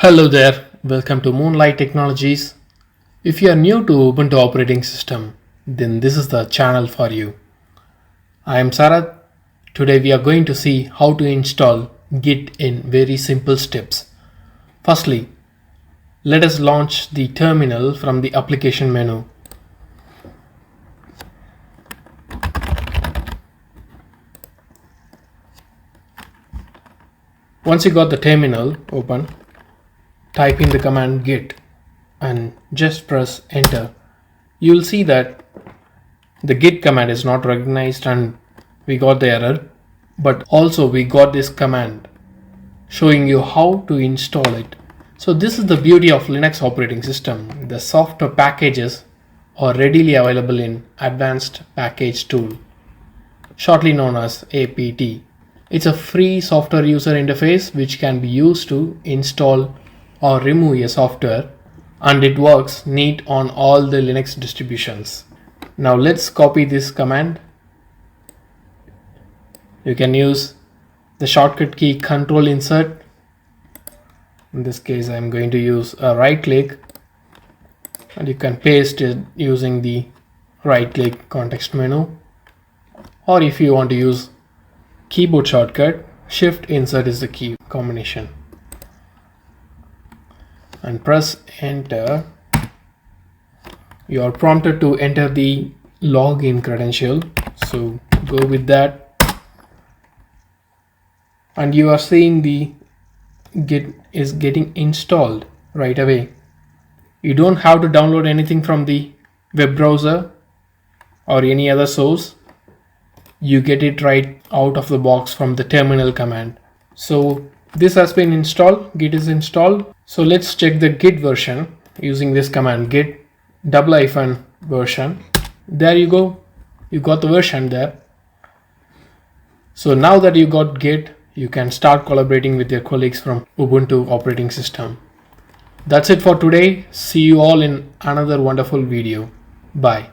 Hello there, welcome to Moonlight Technologies. If you are new to Ubuntu operating system, then this is the channel for you. I am Sarath. Today we are going to see how to install Git in very simple steps. Firstly, let us launch the terminal from the application menu. Once you got the terminal open, type in the command git and just press enter. You will see that the git command is not recognized and we got the error, but also we got this command showing you how to install it. So this is the beauty of Linux operating system. The software packages are readily available in Advanced Package Tool, shortly known as APT. It's a free software user interface which can be used to install or remove a software, and it works neat on all the Linux distributions. Now let's copy this command. You can use the shortcut key Control Insert. In this case I'm going to use a right click, and you can paste it using the right click context menu, or if you want to use keyboard shortcut, Shift Insert is the key combination, and press enter. You are prompted to enter the login credential, so go with that, and you are seeing the Git is getting installed right away. You don't have to download anything from the web browser or any other source. You get it right out of the box from the terminal command. So this has been installed, Git is installed. So let's check the Git version using this command git --version. There you go, you got the version there. So now that you got Git, you can start collaborating with your colleagues from Ubuntu operating system. That's it for today. See you all in another wonderful video. Bye.